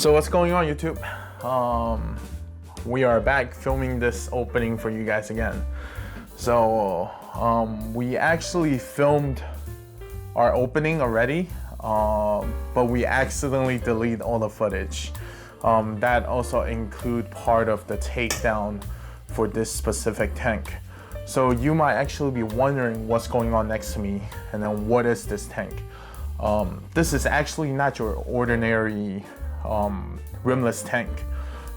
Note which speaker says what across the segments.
Speaker 1: So what's going on, YouTube? We are back filming this opening for you guys again. So we actually filmed our opening already, but we accidentally deleted all the footage. That also include part of the takedown for this specific tank. So you might actually be wondering what's going on next to me, and then what is this tank? This is actually not your ordinary rimless tank.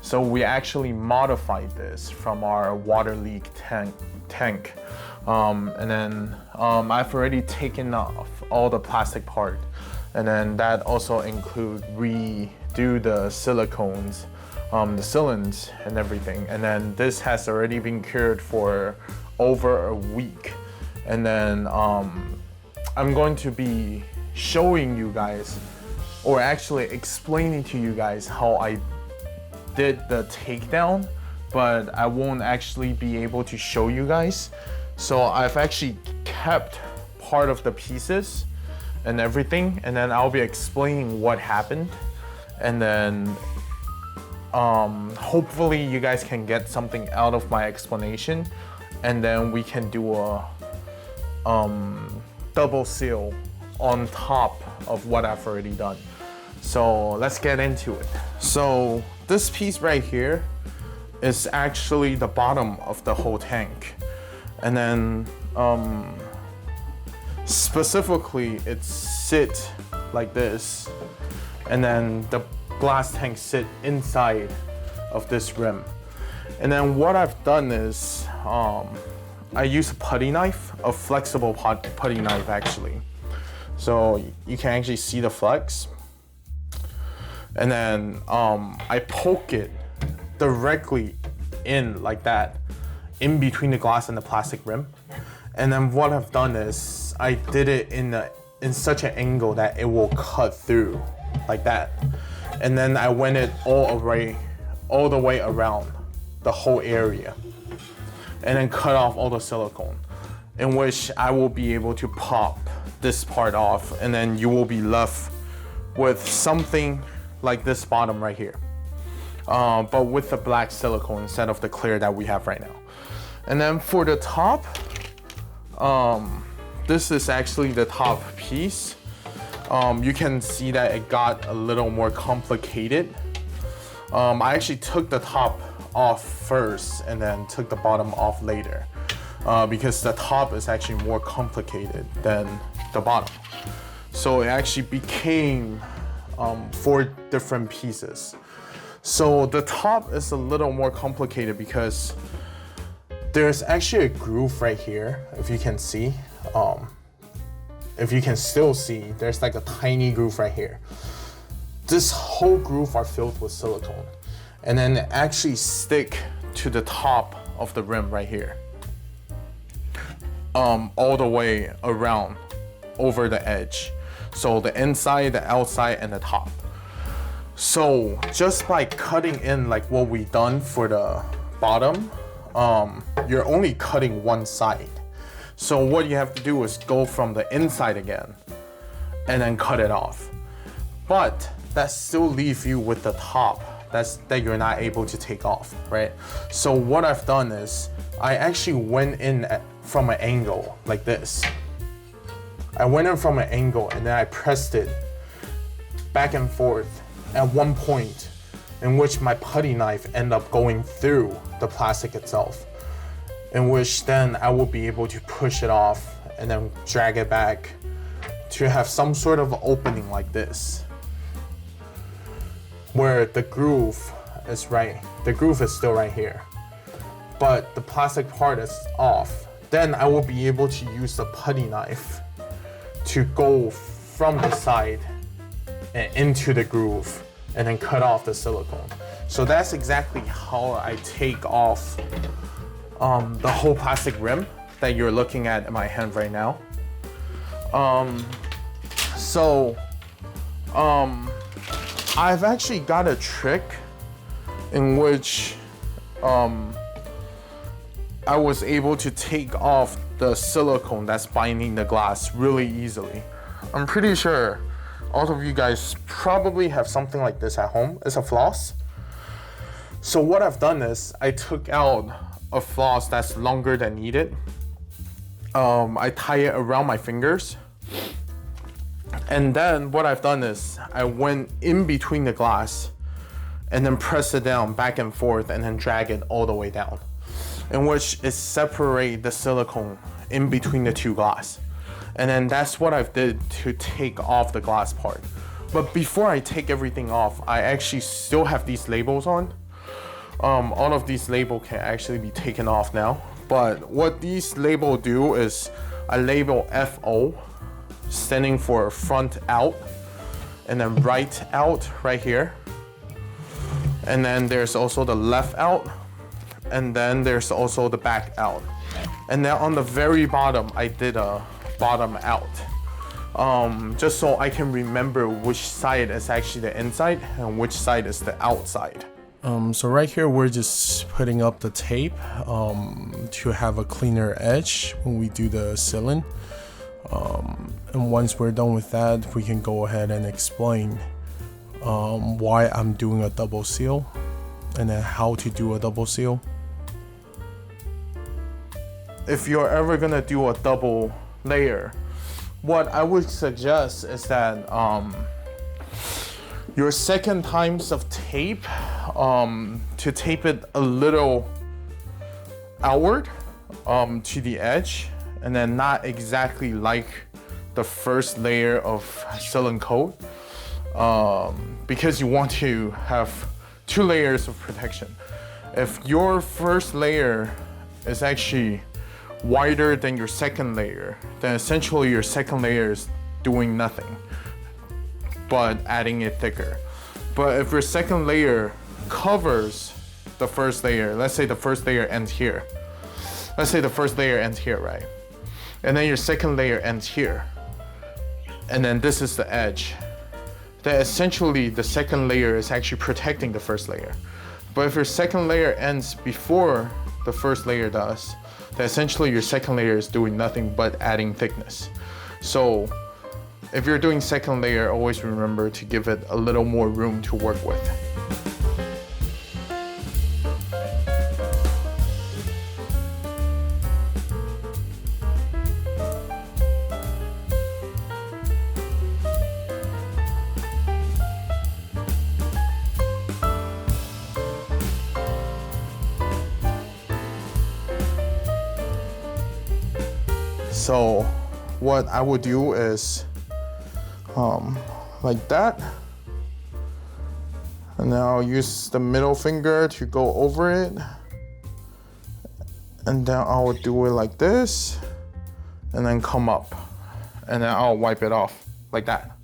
Speaker 1: So we actually modified this from our water leak tank. And then I've already taken off all the plastic part, and then that also include redo the silicones, the sealants and everything. And then this has already been cured for over a week. And then I'm going to be showing you guys, or actually explaining to you guys how I did the takedown, but I won't actually be able to show you guys. So I've actually kept part of the pieces and everything, and then I'll be explaining what happened, and then hopefully you guys can get something out of my explanation, and then we can do a double seal on top of what I've already done. So let's get into it. So this piece right here is actually the bottom of the whole tank. And then specifically it sits like this. And then the glass tank sit inside of this rim. And then what I've done is I use a putty knife, a flexible putty knife actually. So you can actually see the flex. And then I poke it directly in like that, in between the glass and the plastic rim. And then what I've done is I did it in such an angle that it will cut through like that. And then I went it all the way around the whole area, and then cut off all the silicone, in which I will be able to pop this part off, and then you will be left with something like this bottom right here, but with the black silicone instead of the clear that we have right now. And then for the top, this is actually the top piece. You can see that it got a little more complicated. I actually took the top off first and then took the bottom off later, because the top is actually more complicated than the bottom. So it actually became 4 different pieces. So the top is a little more complicated because there's actually a groove right here, if you can see. If you can still see, there's like a tiny groove right here. This whole groove are filled with silicone, and then it actually stick to the top of the rim right here, all the way around over the edge. So the inside, the outside, and the top. So just by cutting in like what we done for the bottom, you're only cutting one side. So what you have to do is go from the inside again and then cut it off. But that still leaves you with the top that you're not able to take off, right? So what I've done is I actually went in from an angle like this. I went in from an angle and then I pressed it back and forth at one point, in which my putty knife ended up going through the plastic itself, in which then I will be able to push it off and then drag it back to have some sort of opening like this, where the groove is still right here, but the plastic part is off. Then I will be able to use the putty knife to go from the side and into the groove and then cut off the silicone. So that's exactly how I take off the whole plastic rim that you're looking at in my hand right now. I've actually got a trick in which I was able to take off the silicone that's binding the glass really easily. I'm pretty sure all of you guys probably have something like this at home. It's a floss. So what I've done is I took out a floss that's longer than needed. I tie it around my fingers. And then what I've done is I went in between the glass and then press it down back and forth and then drag it all the way down, in which it separate the silicone in between the two glass. And then that's what I've did to take off the glass part. But before I take everything off, I actually still have these labels on. All of these labels can actually be taken off now. But what these labels do is I label FO, standing for front out, and then right out right here. And then there's also the left out, and then there's also the back out. And then on the very bottom, I did a bottom out, just so I can remember which side is actually the inside and which side is the outside. So right here, we're just putting up the tape to have a cleaner edge when we do the sealant. And once we're done with that, we can go ahead and explain why I'm doing a double seal and then how to do a double seal. If you're ever gonna do a double layer, what I would suggest is that your second times of tape, to tape it a little outward to the edge, and then not exactly like the first layer of sealant coat, because you want to have 2 layers of protection. If your first layer is actually wider than your second layer, then essentially your second layer is doing nothing but adding it thicker. But if your second layer covers the first layer, let's say the first layer ends here. Let's say the first layer ends here, right? And then your second layer ends here. And then this is the edge. Then essentially the second layer is actually protecting the first layer. But if your second layer ends before the first layer does, then essentially your second layer is doing nothing but adding thickness. So if you're doing second layer, always remember to give it a little more room to work with. So what I would do is like that, and then I'll use the middle finger to go over it, and then I'll do it like this, and then come up, and then I'll wipe it off like that,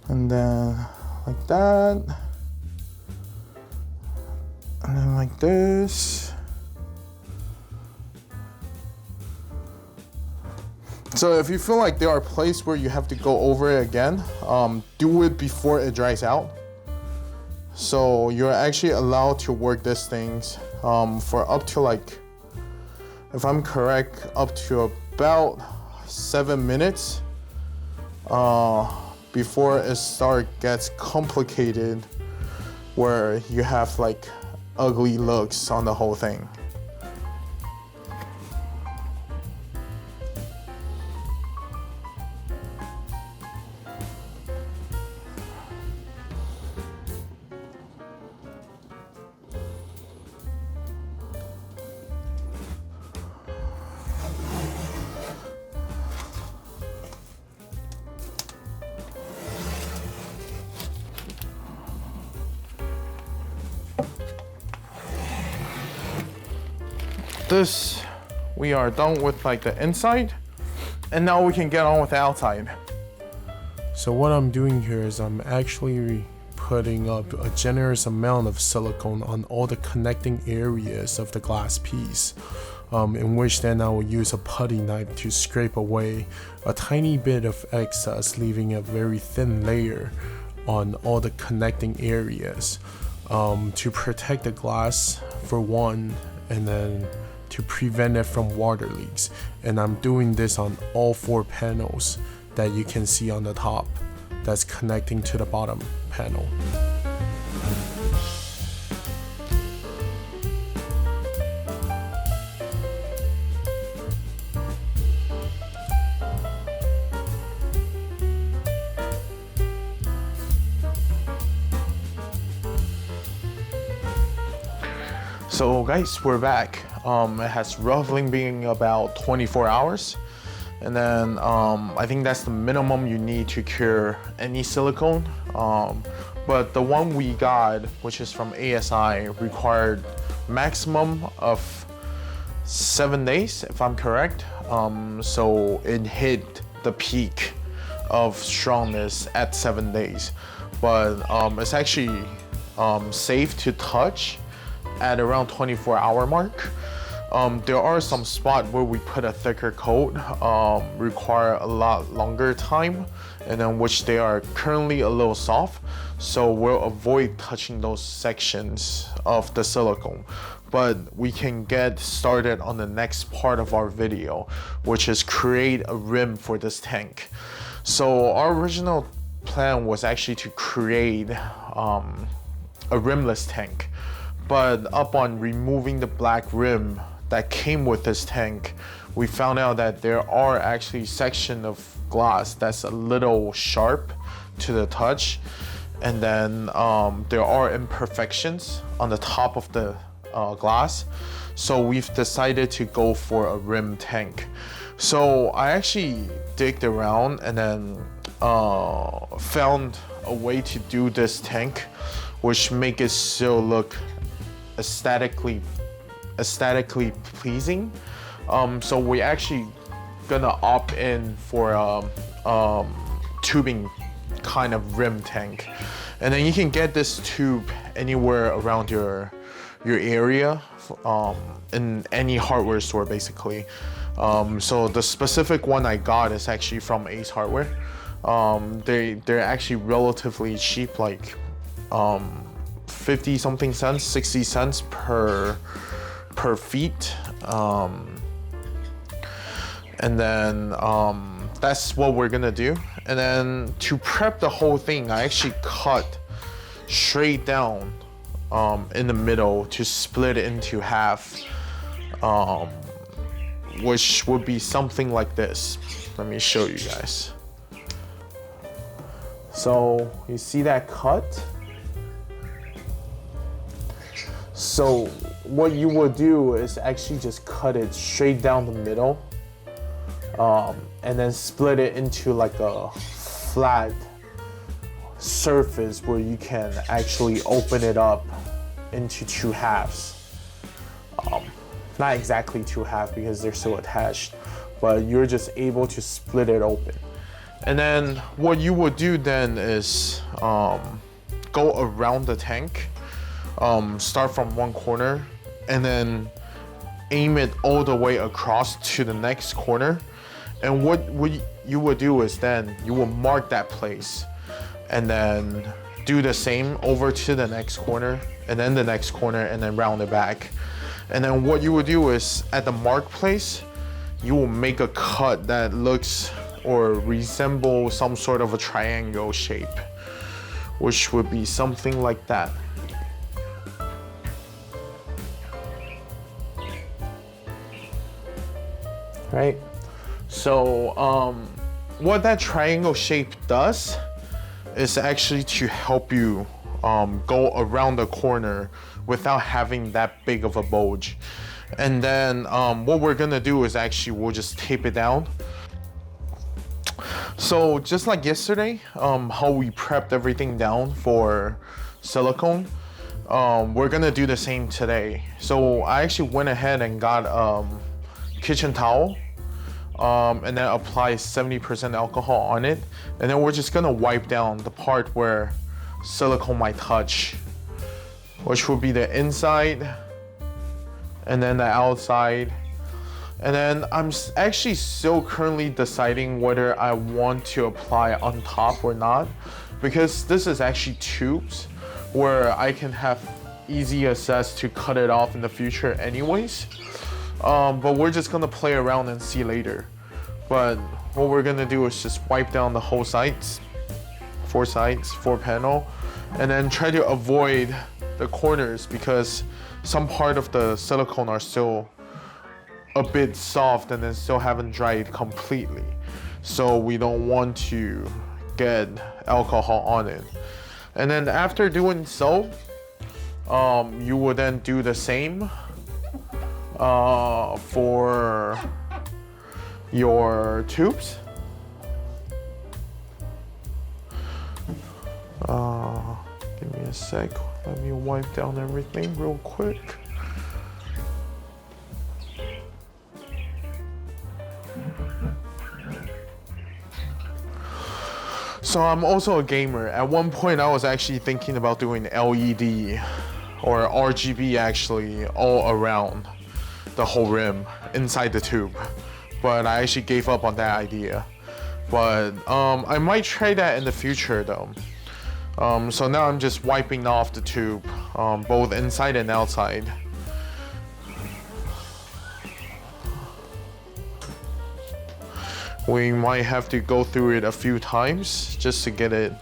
Speaker 1: and then like that, and then like this. So if you feel like there are places where you have to go over it again, do it before it dries out. So you're actually allowed to work these things for up to, like, if I'm correct, up to about 7 minutes before it gets complicated, where you have like ugly looks on the whole thing. This, we are done with like the inside, and now we can get on with the outside. So what I'm doing here is I'm actually putting up a generous amount of silicone on all the connecting areas of the glass piece, in which then I will use a putty knife to scrape away a tiny bit of excess, leaving a very thin layer on all the connecting areas, to protect the glass for one, and then
Speaker 2: to prevent it from water leaks. And I'm doing this on all 4 panels that you can see on the top that's connecting to the bottom panel.
Speaker 1: So guys, we're back. It has roughly been about 24 hours. And then I think that's the minimum you need to cure any silicone. But the one we got, which is from ASI, required maximum of 7 days, if I'm correct. So it hit the peak of strongness at 7 days. But it's actually safe to touch at around 24-hour mark. There are some spots where we put a thicker coat, require a lot longer time, and then which they are currently a little soft, so we'll avoid touching those sections of the silicone. But we can get started on the next part of our video, which is create a rim for this tank. So our original plan was actually to create a rimless tank. But upon removing the black rim that came with this tank, we found out that there are actually sections of glass that's a little sharp to the touch. And then there are imperfections on the top of the glass. So we've decided to go for a rim tank. So I actually digged around and then found a way to do this tank, which make it still look aesthetically pleasing. So we actually gonna opt in for a tubing kind of rim tank, and then you can get this tube anywhere around your area, in any hardware store basically. So the specific one I got is actually from Ace Hardware. They're actually relatively cheap, like 50 something cents, 60 cents per feet. And then that's what we're gonna do. And then to prep the whole thing, I actually cut straight down in the middle to split it into half, which would be something like this. Let me show you guys. So you see that cut? So what you would do is actually just cut it straight down the middle, and then split it into like a flat surface where you can actually open it up into 2 halves. Not exactly 2 halves because they're still attached, but you're just able to split it open. And then what you would do then is go around the tank. Start from one corner and then aim it all the way across to the next corner. And what you would do is then you will mark that place and then do the same over to the next corner and then the next corner and then round it back. And then what you would do is at the mark place, you will make a cut that looks or resembles some sort of a triangle shape, which would be something like that. Right? So what that triangle shape does is actually to help you go around the corner without having that big of a bulge. And then what we're gonna do is actually we'll just tape it down. So just like yesterday, how we prepped everything down for silicone, we're gonna do the same today. So I actually went ahead and got kitchen towel, and then apply 70% alcohol on it, and then we're just gonna wipe down the part where silicone might touch, which will be the inside and then the outside. And then I'm actually still currently deciding whether I want to apply on top or not, because this is actually tubes where I can have easy access to cut it off in the future anyways. but we're just gonna play around and see later. But what we're gonna do is just wipe down the whole sides, 4 sides, 4 panel, and then try to avoid the corners because some part of the silicone are still a bit soft and then still haven't dried completely. So we don't want to get alcohol on it. And then after doing so, you will then do the same for your tubes. Give me a sec. Let me wipe down everything real quick. So I'm also a gamer. At one point I was actually thinking about doing LED or RGB actually all around the whole rim inside the tube. But I actually gave up on that idea. But I might try that in the future though. So now I'm just wiping off the tube, both inside and outside. We might have to go through it a few times just to get it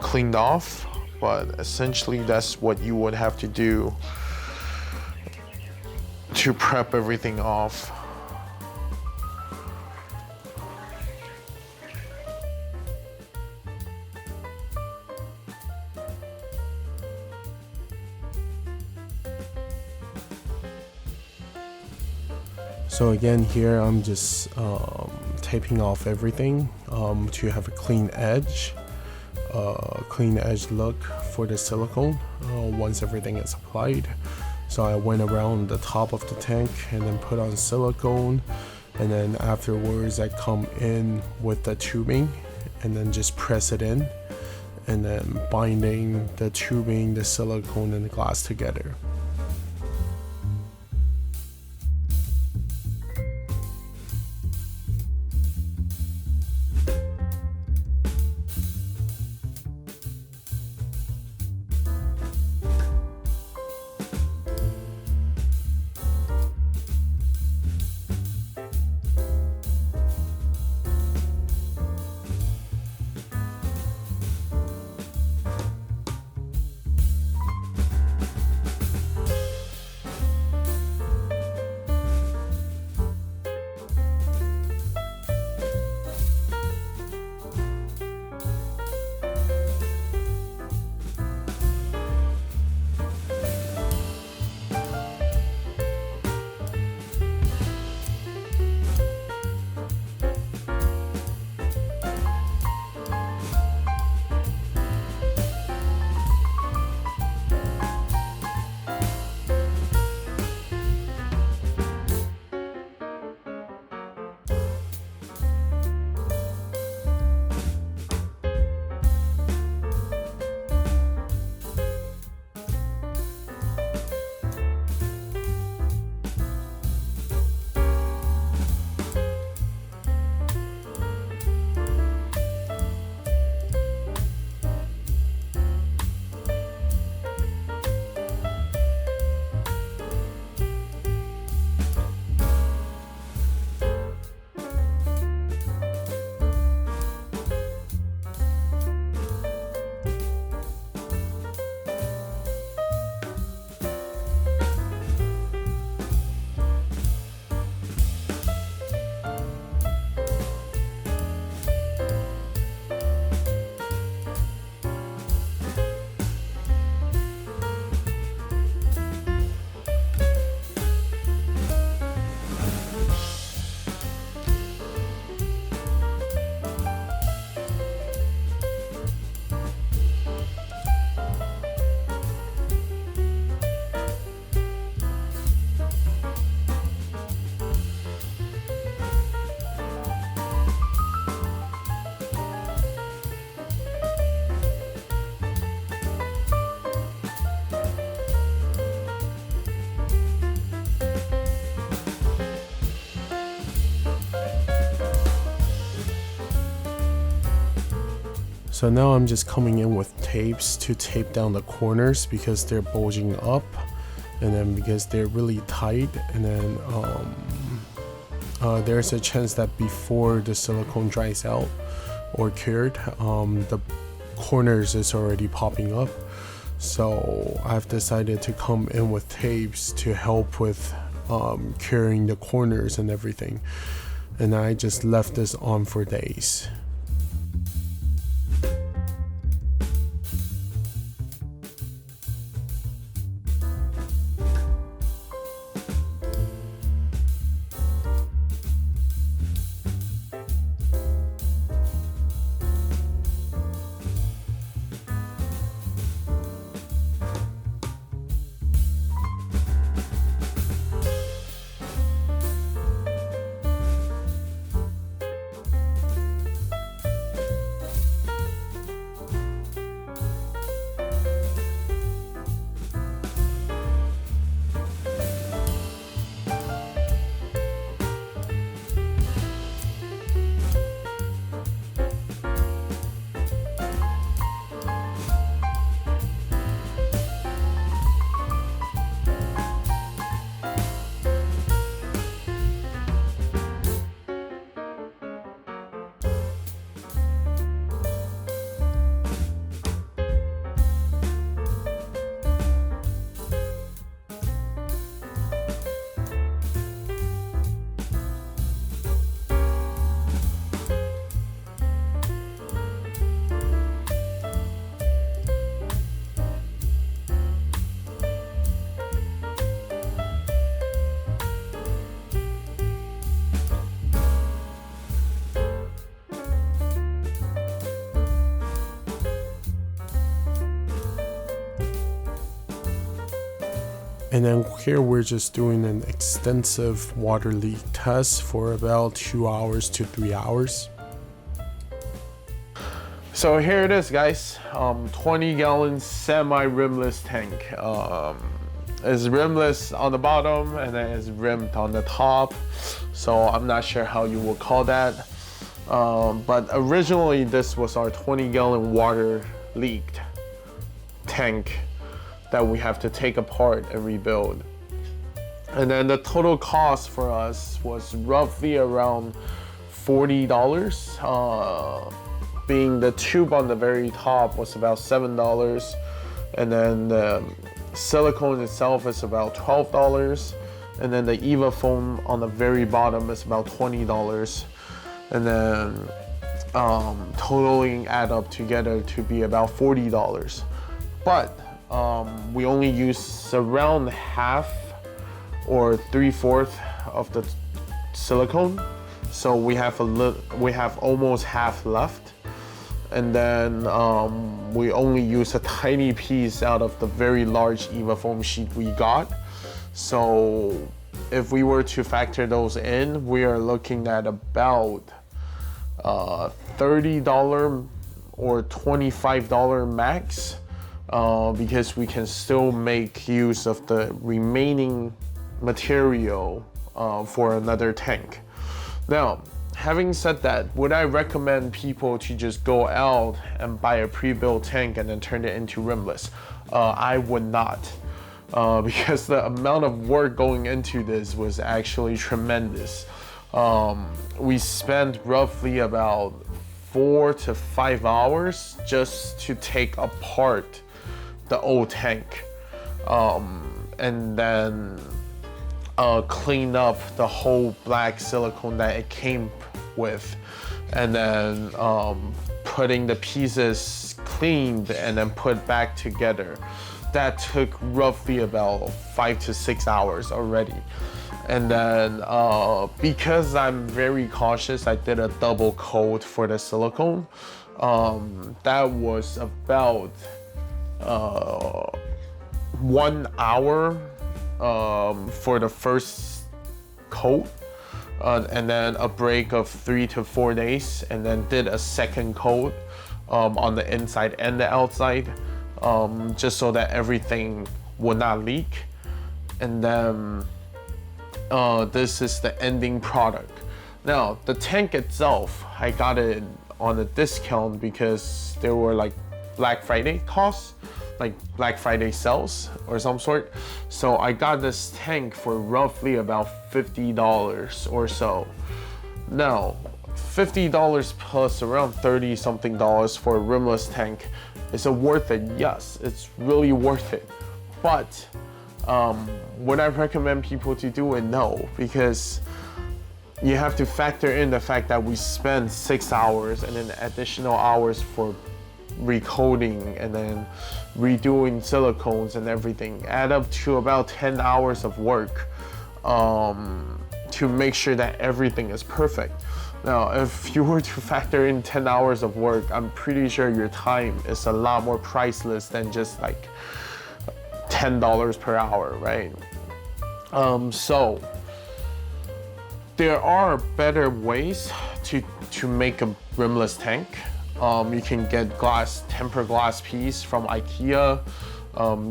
Speaker 1: cleaned off, but essentially that's what you would have to do to prep everything off.
Speaker 2: So again, here I'm just taping off everything to have a clean edge look for the silicone once everything is applied. So I went around the top of the tank and then put on silicone, and then afterwards I come in with the tubing and then just press it in and then binding the tubing, the silicone and the glass together. So now I'm just coming in with tapes to tape down the corners because they're bulging up, and then because they're really tight, and then there's a chance that before the silicone dries out or cured, the corners is already popping up. So I've decided to come in with tapes to help with curing the corners and everything, and I just left this on for days. And then here we're just doing an extensive water leak test for about 2 hours to 3 hours.
Speaker 1: So here it is, guys. 20-gallon semi-rimless tank. It's rimless on the bottom and then it's rimmed on the top. So I'm not sure how you will call that. But originally this was our 20-gallon water leaked tank that we have to take apart and rebuild. And then the total cost for us was roughly around $40. Being the tube on the very top was about $7, and then the silicone itself is about $12, and then the EVA foam on the very bottom is about $20, and then totaling add up together to be about $40. But we only use around half or 3/4 of the silicone, so we have almost half left, and then we only use a tiny piece out of the very large EVA foam sheet we got. So if we were to factor those in, we are looking at about $30 or $25 max. Because we can still make use of the remaining material for another tank. Now, having said that, would I recommend people to just go out and buy a pre-built tank and then turn it into rimless? I would not, because the amount of work going into this was actually tremendous. We spent roughly about 4 to 5 hours just to take apart the old tank, and then clean up the whole black silicone that it came with, and then putting the pieces cleaned and then put back together. That took roughly about 5 to 6 hours already. And then because I'm very cautious, I did a double coat for the silicone. That was about 1 hour for the first coat, and then a break of 3 to 4 days, and then did a second coat on the inside and the outside, just so that everything would not leak. And then this is the ending product. Now the tank itself, I got it on a discount because there were like Black Friday costs. like Black Friday sales or some sort. So I got this tank for roughly about $50 or so. Now, $50 plus around 30 something dollars for a rimless tank. Is it worth it? Yes, it's really worth it. But would I recommend people to do it? No, because you have to factor in the fact that we spend 6 hours and then additional hours for recoating and then redoing silicones and everything, add up to about 10 hours of work to make sure that everything is perfect. Now, if you were to factor in 10 hours of work, I'm pretty sure your time is a lot more priceless than just like $10 per hour, right? So there are better ways to make a rimless tank. You can get tempered glass piece from IKEA.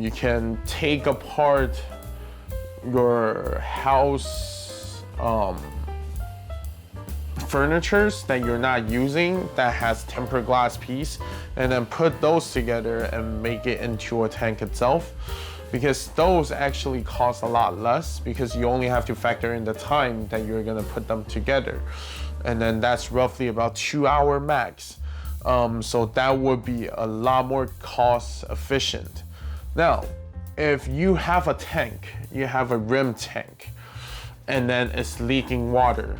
Speaker 1: You can take apart your house furnitures that you're not using that has tempered glass piece, and then put those together and make it into a tank itself, because those actually cost a lot less, because you only have to factor in the time that you're gonna put them together, and then that's roughly about 2 hour max. So that would be a lot more cost efficient. Now, if you have a tank, you have a rim tank, and then it's leaking water,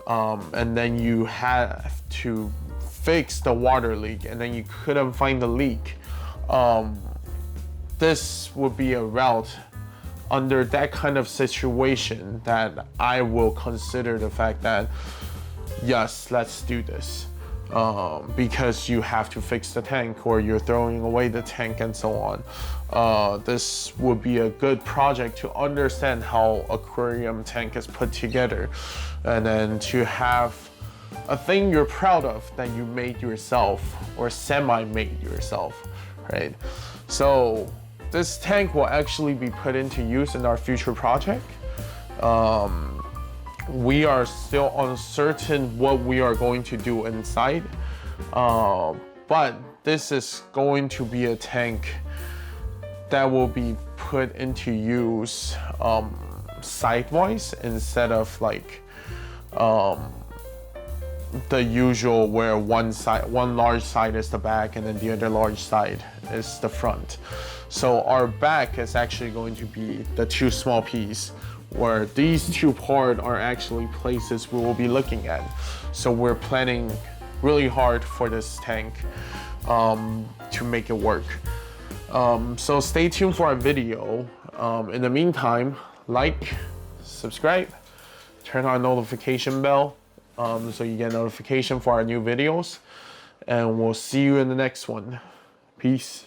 Speaker 1: and then you have to fix the water leak, and then you couldn't find the leak, this would be a route under that kind of situation that I will consider the fact that, yes, let's do this. Because you have to fix the tank or you're throwing away the tank and so on. This would be a good project to understand how aquarium tank is put together, and then to have a thing you're proud of that you made yourself or semi-made yourself, right? So this tank will actually be put into use in our future project. We are still uncertain what we are going to do inside, but this is going to be a tank that will be put into use sidewise instead of like the usual where one large side is the back and then the other large side is the front. So our back is actually going to be the two small pieces, where these two parts are actually places we will be looking at. So we're planning really hard for this tank to make it work. So stay tuned for our video. In the meantime, like, subscribe, turn on notification bell so you get notification for our new videos, and we'll see you in the next one. Peace.